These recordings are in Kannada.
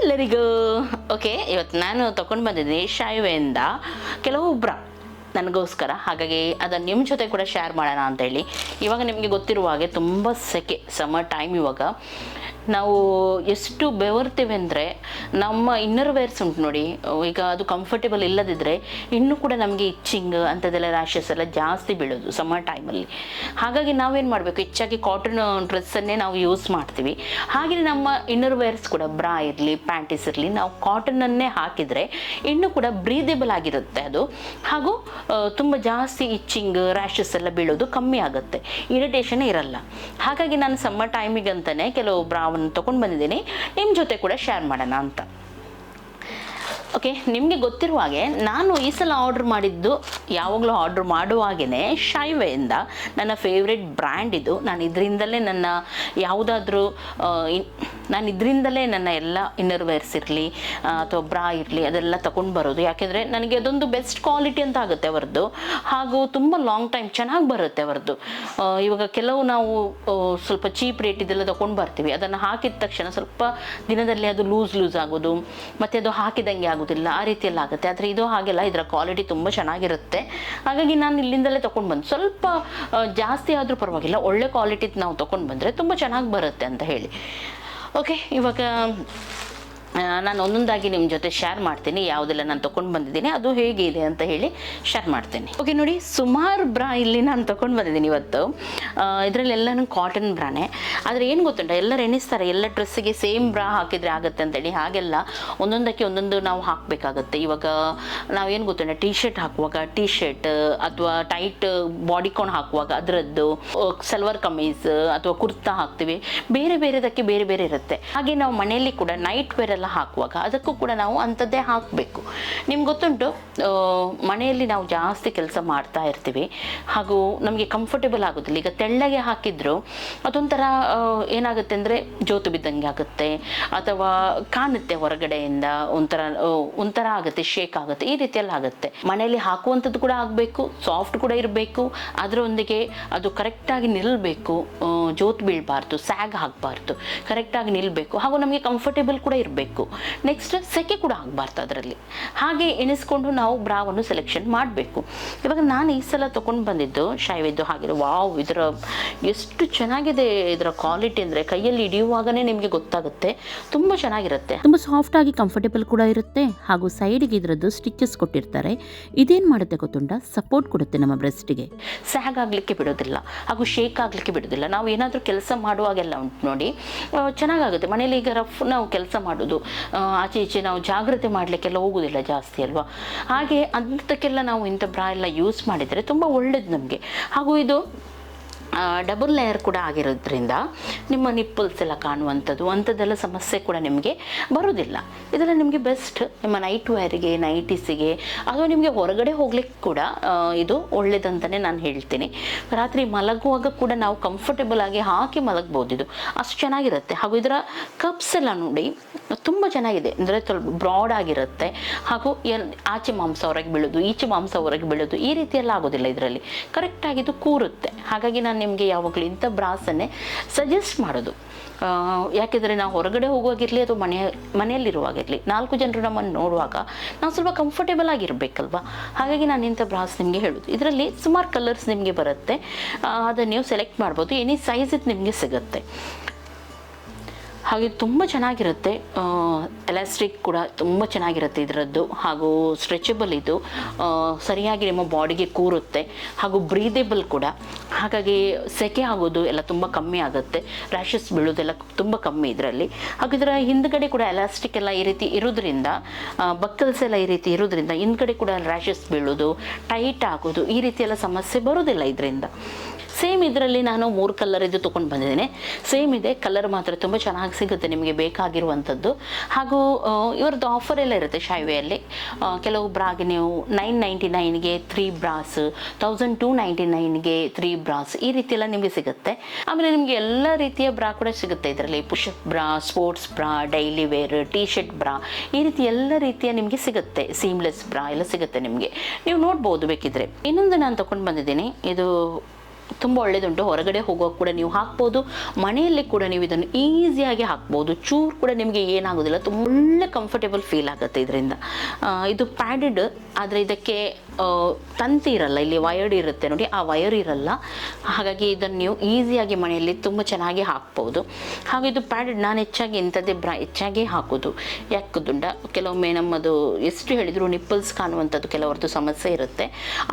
ಎಲ್ಲರಿಗೂ ಓಕೆ. ಇವತ್ತು ನಾನು ತೊಗೊಂಡು ಬಂದಿದ್ದೀನಿ ಶಾಯ್ವೆಯಿಂದ ಕೆಲವು ಬ್ರಾ ನನಗೋಸ್ಕರ. ಹಾಗಾಗಿ ಅದನ್ನು ನಿಮ್ಮ ಜೊತೆ ಕೂಡ ಶೇರ್ ಮಾಡೋಣ ಅಂತೇಳಿ. ಇವಾಗ ನಿಮಗೆ ಗೊತ್ತಿರುವ ಹಾಗೆ ತುಂಬ ಸೆಕೆ, ಸಮ್ಮರ್ ಟೈಮ್. ಇವಾಗ ನಾವು ಎಷ್ಟು ಬೆವರ್ತೀವಿ ಅಂದರೆ ನಮ್ಮ ಇನ್ನರ್ ವೇರ್ಸ್ ಉಂಟು ನೋಡಿ, ಈಗ ಅದು ಕಂಫರ್ಟೇಬಲ್ ಇಲ್ಲದಿದ್ದರೆ ಇನ್ನೂ ಕೂಡ ನಮಗೆ ಇಚ್ಚಿಂಗ್ ಅಂಥದ್ದೆಲ್ಲ ರ್ಯಾಷಸ್ ಎಲ್ಲ ಜಾಸ್ತಿ ಬೀಳೋದು ಸಮ್ಮರ್ ಟೈಮಲ್ಲಿ. ಹಾಗಾಗಿ ನಾವೇನು ಮಾಡಬೇಕು, ಹೆಚ್ಚಾಗಿ ಕಾಟನ್ ಡ್ರೆಸ್ಸನ್ನೇ ನಾವು ಯೂಸ್ ಮಾಡ್ತೀವಿ. ಹಾಗೆಯೇ ನಮ್ಮ ಇನ್ನರ್ ವೇರ್ಸ್ ಕೂಡ ಬ್ರಾ ಇರಲಿ ಪ್ಯಾಂಟೀಸ್ ಇರಲಿ ನಾವು ಕಾಟನನ್ನೇ ಹಾಕಿದರೆ ಇನ್ನೂ ಕೂಡ ಬ್ರೀದೇಬಲ್ ಆಗಿರುತ್ತೆ ಅದು. ಹಾಗೂ ತುಂಬ ಜಾಸ್ತಿ ಇಚ್ಚಿಂಗ್ ರ್ಯಾಷಸ್ ಎಲ್ಲ ಬೀಳೋದು ಕಮ್ಮಿ ಆಗುತ್ತೆ, ಇರಿಟೇಷನ್ ಇರಲ್ಲ. ಹಾಗಾಗಿ ನಾನು ಸಮ್ಮರ್ ಟೈಮಿಗಂತಲೇ ಕೆಲವು ಬ್ರಾವನ್ನು ತೊಗೊಂಡು ಬಂದಿದ್ದೀನಿ, ನಿಮ್ಮ ಜೊತೆ ಕೂಡ ಶೇರ್ ಮಾಡೋಣ ಅಂತ. ಓಕೆ, ನಿಮಗೆ ಗೊತ್ತಿರುವ ಹಾಗೆ ನಾನು ಈ ಸಲ ಆರ್ಡ್ರ್ ಮಾಡಿದ್ದು, ಯಾವಾಗಲೂ ಆರ್ಡ್ರ್ ಮಾಡುವಾಗೇ ಶಾಯ್ವೆಯಿಂದ ನನ್ನ ಫೇವ್ರೆಟ್ ಬ್ರ್ಯಾಂಡ್ ಇದು. ನಾನು ಇದರಿಂದಲೇ ನನ್ನ ಯಾವುದಾದ್ರೂ ನನ್ನ ಎಲ್ಲ ಇನ್ನರ್ ವೇರ್ಸ್ ಇರಲಿ ಅಥವಾ ಬ್ರಾ ಇರಲಿ ಅದೆಲ್ಲ ತೊಗೊಂಡು ಬರೋದು. ಯಾಕೆಂದರೆ ನನಗೆ ಅದೊಂದು ಬೆಸ್ಟ್ ಕ್ವಾಲಿಟಿ ಅಂತ ಆಗುತ್ತೆ ಅವರದ್ದು, ಹಾಗೂ ತುಂಬ ಲಾಂಗ್ ಟೈಮ್ ಚೆನ್ನಾಗಿ ಬರುತ್ತೆ ಅವರದ್ದು. ಇವಾಗ ಕೆಲವು ನಾವು ಸ್ವಲ್ಪ ಚೀಪ್ ರೇಟ್ ಇದೆಲ್ಲ ತೊಗೊಂಡು ಬರ್ತೀವಿ, ಅದನ್ನು ಹಾಕಿದ ತಕ್ಷಣ ಸ್ವಲ್ಪ ದಿನದಲ್ಲಿ ಅದು ಲೂಸ್ ಆಗೋದು, ಮತ್ತು ಅದು ಹಾಕಿದಂಗೆ ಆಗೋದಿಲ್ಲ, ಆ ರೀತಿಯೆಲ್ಲ ಆಗುತ್ತೆ. ಆದರೆ ಇದು ಹಾಗೆಲ್ಲ, ಇದರ ಕ್ವಾಲಿಟಿ ತುಂಬ ಚೆನ್ನಾಗಿರುತ್ತೆ. ಹಾಗಾಗಿ ನಾನು ಇಲ್ಲಿಂದಲೇ ತೊಗೊಂಡು ಬಂದು, ಸ್ವಲ್ಪ ಜಾಸ್ತಿ ಆದರೂ ಪರವಾಗಿಲ್ಲ, ಒಳ್ಳೆ ಕ್ವಾಲಿಟಿದು ನಾವು ತೊಗೊಂಡು ಬಂದರೆ ತುಂಬ ಚೆನ್ನಾಗಿ ಬರುತ್ತೆ ಅಂತ ಹೇಳಿ. ಓಕೆ, ಇವಾಗ ನಾನು ಒಂದೊಂದಾಗಿ ನಿಮ್ಮ ಜೊತೆ ಶೇರ್ ಮಾಡ್ತೀನಿ, ಯಾವುದೆಲ್ಲ ನಾನು ತೊಗೊಂಡು ಬಂದಿದ್ದೀನಿ ಅದು ಹೇಗೆ ಇದೆ ಅಂತ ಹೇಳಿ ಶೇರ್ ಮಾಡ್ತೀನಿ. ಓಕೆ ನೋಡಿ, ಸುಮಾರು ಬ್ರಾ ಇಲ್ಲಿ ನಾನು ತೊಗೊಂಡು ಬಂದಿದ್ದೀನಿ ಇವತ್ತು. ಇದರಲ್ಲೆಲ್ಲನೂ ಕಾಟನ್ ಬ್ರಾನೇ. ಆದರೆ ಏನು ಗೊತ್ತುಂಟ, ಎಲ್ಲರೂ ಎಣಿಸ್ತಾರೆ ಎಲ್ಲ ಡ್ರೆಸ್ಸಿಗೆ ಸೇಮ್ ಬ್ರಾ ಹಾಕಿದರೆ ಆಗುತ್ತೆ ಅಂತೇಳಿ. ಹಾಗೆಲ್ಲ ಒಂದೊಂದಕ್ಕೆ ಒಂದೊಂದು ನಾವು ಹಾಕಬೇಕಾಗತ್ತೆ. ಇವಾಗ ನಾವೇನು ಗೊತ್ತುಂಟ, ಟೀ ಶರ್ಟ್ ಹಾಕುವಾಗ ಟೀ ಶರ್ಟ್ ಅಥವಾ ಟೈಟ್ ಬಾಡಿಕಾನ್ ಹಾಕುವಾಗ ಅದರದ್ದು, ಸಲ್ವಾರ್ ಕಮೀಸ್ ಅಥವಾ ಕುರ್ತಾ ಹಾಕ್ತೀವಿ, ಬೇರೆ ಬೇರೆದಕ್ಕೆ ಬೇರೆ ಬೇರೆ ಇರುತ್ತೆ. ಹಾಗೆ ನಾವು ಮನೆಯಲ್ಲಿ ಕೂಡ ನೈಟ್ ವೇರ್ ಹಾಕುವಾಗ ಅದಕ್ಕೂ ಕೂಡ ನಾವು ಅಂಥದ್ದೇ ಹಾಕಬೇಕು. ನಿಮ್ಗೆ ಗೊತ್ತುಂಟು, ಮನೆಯಲ್ಲಿ ನಾವು ಜಾಸ್ತಿ ಕೆಲಸ ಮಾಡ್ತಾ ಇರ್ತೀವಿ, ಹಾಗೂ ನಮಗೆ ಕಂಫರ್ಟೇಬಲ್ ಆಗೋದಿಲ್ಲ. ಈಗ ತೆಳ್ಳಗೆ ಹಾಕಿದ್ರು ಅದೊಂಥರ ಏನಾಗುತ್ತೆ ಅಂದರೆ ಜೋತು ಬಿದ್ದಂಗೆ ಆಗುತ್ತೆ, ಅಥವಾ ಕಾಣುತ್ತೆ ಹೊರಗಡೆಯಿಂದ ಒಂಥರ ಆಗುತ್ತೆ, ಶೇಕ್ ಆಗುತ್ತೆ, ಈ ರೀತಿಯಲ್ಲಿ ಆಗುತ್ತೆ. ಮನೆಯಲ್ಲಿ ಹಾಕುವಂಥದ್ದು ಕೂಡ ಆಗಬೇಕು, ಸಾಫ್ಟ್ ಕೂಡ ಇರಬೇಕು, ಅದರೊಂದಿಗೆ ಅದು ಕರೆಕ್ಟಾಗಿ ನಿಲ್ಲಬೇಕು, ಜೋತು ಬೀಳಬಾರ್ದು, ಸ್ಯಾಗ್ ಹಾಕಬಾರ್ದು, ಕರೆಕ್ಟಾಗಿ ನಿಲ್ಲಬೇಕು, ಹಾಗೂ ನಮಗೆ ಕಂಫರ್ಟೇಬಲ್ ಕೂಡ ಇರಬೇಕು. ನೆಕ್ಸ್ಟ್ ಸೆಕೆ ಕೂಡ ಆಗಬಾರ್ದು ಅದರಲ್ಲಿ. ಹಾಗೆ ಎಣಿಸ್ಕೊಂಡು ನಾವು ಬ್ರಾವನ್ನು ಸೆಲೆಕ್ಷನ್ ಮಾಡಬೇಕು. ಇವಾಗ ನಾನು ಈ ಸಲ ತೊಗೊಂಡು ಬಂದಿದ್ದು ಶಾಯ್ವೆದ್ದು. ಹಾಗೆ ವಾವ್, ಇದರ ಎಷ್ಟು ಚೆನ್ನಾಗಿದೆ ಇದರ ಕ್ವಾಲಿಟಿ ಅಂದರೆ ಕೈಯಲ್ಲಿ ಹಿಡಿಯುವಾಗನೇ ನಿಮಗೆ ಗೊತ್ತಾಗುತ್ತೆ, ತುಂಬ ಚೆನ್ನಾಗಿರುತ್ತೆ, ತುಂಬ ಸಾಫ್ಟಾಗಿ ಕಂಫರ್ಟೇಬಲ್ ಕೂಡ ಇರುತ್ತೆ. ಹಾಗೂ ಸೈಡಿಗೆ ಇದರದ್ದು ಸ್ಟಿಚಸ್ ಕೊಟ್ಟಿರ್ತಾರೆ. ಇದೇನು ಮಾಡುತ್ತೆ ಗೊತ್ತುಂಟ, ಸಪೋರ್ಟ್ ಕೊಡುತ್ತೆ ನಮ್ಮ ಬ್ರೆಸ್ಟಿಗೆ, ಸ್ಯಾಗ್ ಆಗಲಿಕ್ಕೆ ಬಿಡೋದಿಲ್ಲ, ಹಾಗೂ ಶೇಕ್ ಆಗಲಿಕ್ಕೆ ಬಿಡೋದಿಲ್ಲ. ನಾವು ಏನಾದರೂ ಕೆಲಸ ಮಾಡುವಾಗೆಲ್ಲ ಉಂಟು ನೋಡಿ, ಚೆನ್ನಾಗಾಗುತ್ತೆ. ಮನೇಲಿ ಈಗ ರಫ್ ನಾವು ಕೆಲಸ ಮಾಡೋದು, ಆಚೆ ಈಚೆ ನಾವು ಜಾಗ್ರತೆ ಮಾಡಲಿಕ್ಕೆಲ್ಲ ಹೋಗೋದಿಲ್ಲ ಜಾಸ್ತಿ ಅಲ್ವಾ. ಹಾಗೆ ಅಂಥಕ್ಕೆಲ್ಲ ನಾವು ಇಂಥ ಬ್ರಾ ಎಲ್ಲ ಯೂಸ್ ಮಾಡಿದರೆ ತುಂಬ ಒಳ್ಳೇದು ನಮಗೆ. ಹಾಗೂ ಇದು ಡಬಲ್ ಲೇಯರ್ ಕೂಡ ಆಗಿರೋದ್ರಿಂದ ನಿಮ್ಮ ನಿಪ್ಪಲ್ಸ್ ಎಲ್ಲ ಕಾಣುವಂಥದ್ದು ಅಂಥದ್ದೆಲ್ಲ ಸಮಸ್ಯೆ ಕೂಡ ನಿಮಗೆ ಬರೋದಿಲ್ಲ. ಇದೆಲ್ಲ ನಿಮಗೆ ಬೆಸ್ಟ್ ನಿಮ್ಮ ನೈಟ್ ವೇರಿಗೆ, ನೈಟೀಸಿಗೆ, ಅದು ನಿಮಗೆ ಹೊರಗಡೆ ಹೋಗ್ಲಿಕ್ಕೆ ಕೂಡ ಇದು ಒಳ್ಳೇದಂತಲೇ ನಾನು ಹೇಳ್ತೀನಿ. ರಾತ್ರಿ ಮಲಗುವಾಗ ಕೂಡ ನಾವು ಕಂಫರ್ಟೇಬಲ್ ಆಗಿ ಹಾಕಿ ಮಲಗ್ಬೋದು, ಇದು ಅಷ್ಟು ಚೆನ್ನಾಗಿರುತ್ತೆ. ಹಾಗೂ ಇದರ ಕಪ್ಸ್ ಎಲ್ಲ ನೋಡಿ ತುಂಬ ಚೆನ್ನಾಗಿದೆ, ಅಂದರೆ ಸ್ವಲ್ಪ ಬ್ರಾಡ್ ಆಗಿರುತ್ತೆ. ಹಾಗೂ ಆಚೆ ಮಾಂಸ ಹೊರಗೆ ಬೀಳೋದು, ಈಚೆ ಮಾಂಸ ಹೊರಗೆ ಬೀಳೋದು, ಈ ರೀತಿಯೆಲ್ಲ ಆಗೋದಿಲ್ಲ ಇದರಲ್ಲಿ, ಕರೆಕ್ಟಾಗಿದ್ದು ಕೂರುತ್ತೆ. ಹಾಗಾಗಿ ನಾನು ನಿಮಗೆ ಯಾವಾಗಲೂ ಇಂಥ ಬ್ರಾಸನ್ನೇ ಸಜೆಸ್ಟ್ ಮಾಡೋದು. ಯಾಕೆಂದರೆ ನಾವು ಹೊರಗಡೆ ಹೋಗುವಾಗಿರಲಿ ಅಥವಾ ಮನೆಯಲ್ಲಿರುವಾಗಿರಲಿ, 4 ಜನರು ನಮ್ಮನ್ನು ನೋಡುವಾಗ ನಾವು ಸ್ವಲ್ಪ ಕಂಫರ್ಟೇಬಲ್ ಆಗಿರಬೇಕಲ್ವ. ಹಾಗಾಗಿ ನಾನು ಇಂಥ ಬ್ರಾಸ್ ನಿಮಗೆ ಹೇಳೋದು. ಇದರಲ್ಲಿ ಸುಮಾರು ಕಲರ್ಸ್ ನಿಮಗೆ ಬರುತ್ತೆ, ಅದನ್ನು ನೀವು ಸೆಲೆಕ್ಟ್ ಮಾಡ್ಬೋದು, ಎನಿ ಸೈಜ್ ನಿಮಗೆ ಸಿಗುತ್ತೆ. ಹಾಗೆ ತುಂಬ ಚೆನ್ನಾಗಿರುತ್ತೆ, ಎಲಾಸ್ಟಿಕ್ ಕೂಡ ತುಂಬ ಚೆನ್ನಾಗಿರುತ್ತೆ ಇದರದ್ದು, ಹಾಗೂ ಸ್ಟ್ರೆಚಬಲ್ ಇದು, ಸರಿಯಾಗಿ ನಿಮ್ಮ ಬಾಡಿಗೆ ಕೂರುತ್ತೆ, ಹಾಗೂ ಬ್ರೀದೇಬಲ್ ಕೂಡ. ಹಾಗಾಗಿ ಸೆಕೆ ಆಗೋದು ಎಲ್ಲ ತುಂಬ ಕಮ್ಮಿ ಆಗುತ್ತೆ, ರ್ಯಾಷಸ್ ಬೀಳೋದೆಲ್ಲ ತುಂಬ ಕಮ್ಮಿ ಇದರಲ್ಲಿ. ಹಾಗೂ ಇದರ ಹಿಂದ್ಗಡೆ ಕೂಡ ಎಲಾಸ್ಟಿಕ್ ಎಲ್ಲ ಈ ರೀತಿ ಇರೋದ್ರಿಂದ, ಬಕ್ಕಲ್ಸ್ ಎಲ್ಲ ಈ ರೀತಿ ಇರೋದ್ರಿಂದ ಹಿಂದ್ಗಡೆ ಕೂಡ ರ್ಯಾಷಸ್ ಬೀಳೋದು, ಟೈಟ್ ಆಗೋದು, ಈ ರೀತಿ ಎಲ್ಲ ಸಮಸ್ಯೆ ಬರೋದಿಲ್ಲ ಇದರಿಂದ. ಸೇಮ್ ಇದರಲ್ಲಿ ನಾನು 3 ಕಲರ್ ಇದು ತೊಗೊಂಡು ಬಂದಿದ್ದೇನೆ. ಸೇಮ್ ಇದೆ, ಕಲರ್ ಮಾತ್ರ ತುಂಬ ಚೆನ್ನಾಗಿ ಸಿಗುತ್ತೆ ನಿಮಗೆ ಬೇಕಾಗಿರುವಂಥದ್ದು. ಹಾಗೂ ಇವರದ್ದು ಆಫರ್ ಎಲ್ಲ ಇರುತ್ತೆ ಶಾಯ್ವೆಯಲ್ಲಿ. ಕೆಲವು ಬ್ರಾಗೆ ನೀವು 999ಗೆ 3 ಬ್ರಾಸ್, 1299ಗೆ 3 ಬ್ರಾಸ್, ಈ ರೀತಿ ಎಲ್ಲ ನಿಮಗೆ ಸಿಗುತ್ತೆ. ಆಮೇಲೆ ನಿಮಗೆ ಎಲ್ಲ ರೀತಿಯ ಬ್ರಾ ಕೂಡ ಸಿಗುತ್ತೆ ಇದರಲ್ಲಿ, ಪುಷಪ್ ಬ್ರಾ, ಸ್ಪೋರ್ಟ್ಸ್ ಬ್ರಾ, ಡೈಲಿ ವೇರ್, ಟೀ ಶರ್ಟ್ ಬ್ರಾ, ಈ ರೀತಿ ಎಲ್ಲ ರೀತಿಯ ನಿಮಗೆ ಸಿಗುತ್ತೆ. ಸೀಮ್ಲೆಸ್ ಬ್ರಾ ಎಲ್ಲ ಸಿಗುತ್ತೆ ನಿಮಗೆ, ನೀವು ನೋಡ್ಬೋದು ಬೇಕಿದ್ರೆ. ಇನ್ನೊಂದು ನಾನು ತೊಗೊಂಡು ಬಂದಿದ್ದೀನಿ, ಇದು ತುಂಬ ಒಳ್ಳೆಯದುಂಟು. ಹೊರಗಡೆ ಹೋಗೋಕೆ ಕೂಡ ನೀವು ಹಾಕ್ಬೋದು, ಮನೆಯಲ್ಲಿ ಕೂಡ ನೀವು ಇದನ್ನು ಈಸಿಯಾಗಿ ಹಾಕ್ಬೋದು. ಚೂರು ಕೂಡ ನಿಮಗೆ ಏನಾಗೋದಿಲ್ಲ, ತುಂಬ ಒಳ್ಳೆ ಕಂಫರ್ಟೇಬಲ್ ಫೀಲ್ ಆಗುತ್ತೆ ಇದರಿಂದ. ಇದು ಪ್ಯಾಡೆಡ್, ಆದರೆ ಇದಕ್ಕೆ ತಂತಿ ಇರಲ್ಲ, ಇಲ್ಲಿ ವಯರ್ಡ್ ಇರುತ್ತೆ ನೋಡಿ, ಆ ವಯರ್ ಇರಲ್ಲ. ಹಾಗಾಗಿ ಇದನ್ನು ನೀವು ಈಸಿಯಾಗಿ ಮನೆಯಲ್ಲಿ ತುಂಬ ಚೆನ್ನಾಗಿ ಹಾಕ್ಬೋದು. ಹಾಗೂ ಇದು ಪ್ಯಾಡೆಡ್, ನಾನು ಹೆಚ್ಚಾಗಿ ಇಂಥದ್ದೇ ಹೆಚ್ಚಾಗಿ ಹಾಕೋದು. ಯಾಕೆ ಗೊತ್ತುಂಟ, ಕೆಲವೊಮ್ಮೆ ನಮ್ಮದು ಎಷ್ಟು ಹೇಳಿದ್ರು ನಿಪ್ಪಲ್ಸ್ ಕಾಣುವಂಥದ್ದು ಕೆಲವರದ್ದು ಸಮಸ್ಯೆ ಇರುತ್ತೆ.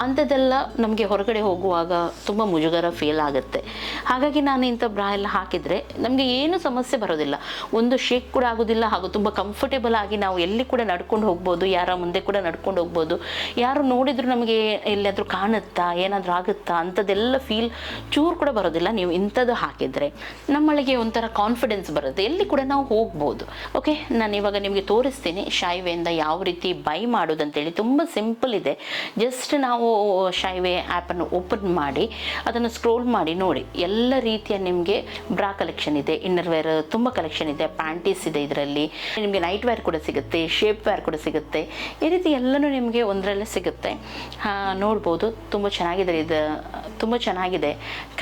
ಅಂಥದ್ದೆಲ್ಲ ನಮಗೆ ಹೊರಗಡೆ ಹೋಗುವಾಗ ತುಂಬ ಮುಜುಗರ ಫೀಲ್ ಆಗುತ್ತೆ. ಹಾಗಾಗಿ ನಾನು ಇಂಥ ಬ್ರಾ ಎಲ್ಲ ಹಾಕಿದರೆ ನಮಗೆ ಏನು ಸಮಸ್ಯೆ ಬರೋದಿಲ್ಲ, ಒಂದು ಶೇಕ್ ಕೂಡ ಆಗೋದಿಲ್ಲ. ಹಾಗೂ ತುಂಬ ಕಂಫರ್ಟೇಬಲ್ ಆಗಿ ನಾವು ಎಲ್ಲಿ ಕೂಡ ನಡ್ಕೊಂಡು ಹೋಗ್ಬೋದು, ಯಾರ ಮುಂದೆ ಕೂಡ ನಡ್ಕೊಂಡು ಹೋಗ್ಬೋದು. ಯಾರು ನೋಡಿದ್ರು ನಮಗೆ ಎಲ್ಲಾದರೂ ಕಾಣುತ್ತಾ, ಏನಾದರೂ ಆಗುತ್ತಾ ಅಂಥದ್ದೆಲ್ಲ ಫೀಲ್ ಚೂರು ಕೂಡ ಬರೋದಿಲ್ಲ. ನೀವು ಇಂಥದ್ದು ಹಾಕಿದರೆ ನಮ್ಮೊಳಗೆ ಒಂಥರ ಕಾನ್ಫಿಡೆನ್ಸ್ ಬರುತ್ತೆ, ಎಲ್ಲಿ ಕೂಡ ನಾವು ಹೋಗ್ಬೋದು. ಓಕೆ, ನಾನು ಇವಾಗ ನಿಮಗೆ ತೋರಿಸ್ತೀನಿ ಶಾಯ್ವೆಯಿಂದ ಯಾವ ರೀತಿ ಬೈ ಮಾಡೋದಂತೇಳಿ. ತುಂಬ ಸಿಂಪಲ್ ಇದೆ. ಜಸ್ಟ್ ನಾವು ಶಾಯ್ವೆ ಆ್ಯಪನ್ನು ಓಪನ್ ಮಾಡಿ ಅದನ್ನು ಸ್ಕ್ರೋಲ್ ಮಾಡಿ ನೋಡಿ, ಎಲ್ಲ ರೀತಿಯ ನಿಮಗೆ ಬ್ರಾ ಕಲೆಕ್ಷನ್ ಇದೆ, ಇನ್ನರ್ ವೇರ್ ತುಂಬ ಕಲೆಕ್ಷನ್ ಇದೆ, ಪ್ಯಾಂಟೀಸ್ ಇದೆ, ಇದರಲ್ಲಿ ನಿಮಗೆ ನೈಟ್ ವೇರ್ ಕೂಡ ಸಿಗುತ್ತೆ, ಶೇಪ್ ವೇರ್ ಕೂಡ ಸಿಗುತ್ತೆ. ಈ ರೀತಿ ಎಲ್ಲನೂ ನಿಮಗೆ ಒಂದರಲ್ಲೇ ಸಿಗುತ್ತೆ. ನೋಡ್ಬೋದು, ತುಂಬ ಚೆನ್ನಾಗಿದೆ. ಇದು ತುಂಬ ಚೆನ್ನಾಗಿದೆ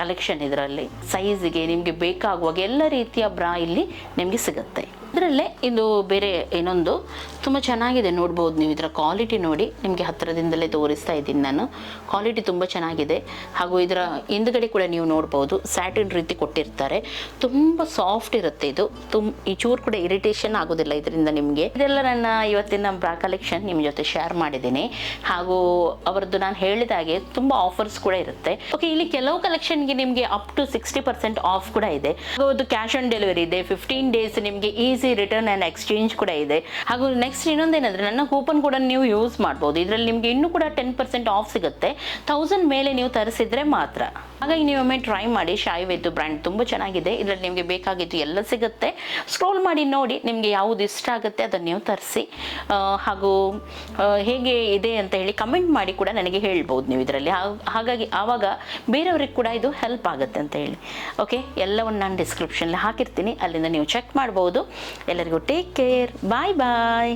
ಕಲೆಕ್ಷನ್. ಇದರಲ್ಲಿ ಸೈಜಿಗೆ ನಿಮಗೆ ಬೇಕಾಗುವಾಗ ಎಲ್ಲ ರೀತಿಯ ಬ್ರಾ ಇಲ್ಲಿ ನಿಮಗೆ ಸಿಗುತ್ತೆ. ಇದರಲ್ಲೇ ಇದು ಬೇರೆ ಇನ್ನೊಂದು ತುಂಬ ಚೆನ್ನಾಗಿದೆ, ನೋಡ್ಬೋದು ನೀವು. ಇದರ ಕ್ವಾಲಿಟಿ ನೋಡಿ, ನಿಮಗೆ ಹತ್ತಿರದಿಂದಲೇ ತೋರಿಸ್ತಾ ಇದ್ದೀನಿ ನಾನು. ಕ್ವಾಲಿಟಿ ತುಂಬ ಚೆನ್ನಾಗಿದೆ. ಹಾಗೂ ಇದರ ಹಿಂದ್ಗಡೆ ಕೂಡ ನೀವು ನೋಡ್ಬೋದು, ಸ್ಯಾಟಿನ್ ರೀತಿ ಕೊಟ್ಟಿರ್ತಾರೆ. ತುಂಬ ಸಾಫ್ಟ್ ಇರುತ್ತೆ ಇದು. ಈ ಚೂರು ಕೂಡ ಇರಿಟೇಷನ್ ಆಗೋದಿಲ್ಲ ಇದರಿಂದ ನಿಮಗೆ. ಇದೆಲ್ಲ ನನ್ನ ಇವತ್ತಿನ ಬ್ರಾ ಕಲೆಕ್ಷನ್ ನಿಮ್ಮ ಜೊತೆ ಶೇರ್ ಮಾಡಿದ್ದೀನಿ. ಹಾಗೂ ಅವರದ್ದು ನಾನು ಹೇಳಿದಾಗೆ ತುಂಬ ಆಫರ್ಸ್ ಕೂಡ ಇರುತ್ತೆ. ಓಕೆ, ಇಲ್ಲಿ ಕೆಲವು ಕಲೆಕ್ಷನ್ಗೆ ನಿಮಗೆ ಅಪ್ ಟು 60% ಆಫ್ ಕೂಡ ಇದೆ. ಅದು ಕ್ಯಾಶ್ ಆನ್ ಡೆಲಿವರಿ ಇದೆ. 15 ಡೇಸ್ ನಿಮಗೆ ಈಸಿ ರಿಟರ್ನ್ ಆ್ಯಂಡ್ ಎಕ್ಸ್ಚೇಂಜ್ ಕೂಡ ಇದೆ. ಹಾಗೂ ನೆಕ್ಸ್ಟ್ ಇನ್ನೊಂದೇನೆಂದರೆ, ನನ್ನ ಕೂಪನ್ ಕೂಡ ನೀವು ಯೂಸ್ ಮಾಡ್ಬೋದು. ಇದರಲ್ಲಿ ನಿಮಗೆ ಇನ್ನೂ ಕೂಡ 10% ಆಫ್ ಸಿಗುತ್ತೆ 1000 ಮೇಲೆ ನೀವು ತರಿಸಿದ್ರೆ ಮಾತ್ರ. ಹಾಗಾಗಿ ನೀವೊಮ್ಮೆ ಟ್ರೈ ಮಾಡಿ. ಶಾಯ್ವೆದ್ದು ಬ್ರ್ಯಾಂಡ್ ತುಂಬ ಚೆನ್ನಾಗಿದೆ. ಇದರಲ್ಲಿ ನಿಮಗೆ ಬೇಕಾಗಿದ್ದು ಎಲ್ಲ ಸಿಗುತ್ತೆ. ಸ್ಕ್ರೋಲ್ ಮಾಡಿ ನೋಡಿ, ನಿಮಗೆ ಯಾವುದು ಇಷ್ಟ ಆಗುತ್ತೆ ಅದನ್ನು ನೀವು ತರಿಸಿ. ಹಾಗೂ ಹೇಗೆ ಇದೆ ಅಂತ ಹೇಳಿ ಕಮೆಂಟ್ ಮಾಡಿ ಕೂಡ ನನಗೆ ಹೇಳ್ಬೋದು ನೀವು ಇದರಲ್ಲಿ. ಹಾಗಾಗಿ ಆವಾಗ ಬೇರೆಯವ್ರಿಗೆ ಕೂಡ ಇದು ಹೆಲ್ಪ್ ಆಗುತ್ತೆ ಅಂತ ಹೇಳಿ. ಓಕೆ, ಎಲ್ಲವನ್ನು ನಾನು ಡಿಸ್ಕ್ರಿಪ್ಷನಲ್ಲಿ ಹಾಕಿರ್ತೀನಿ, ಅಲ್ಲಿಂದ ನೀವು ಚೆಕ್ ಮಾಡ್ಬೋದು. ಎಲ್ಲರಿಗೂ ಟೇಕ್ ಕೇರ್, ಬಾಯ್ ಬಾಯ್.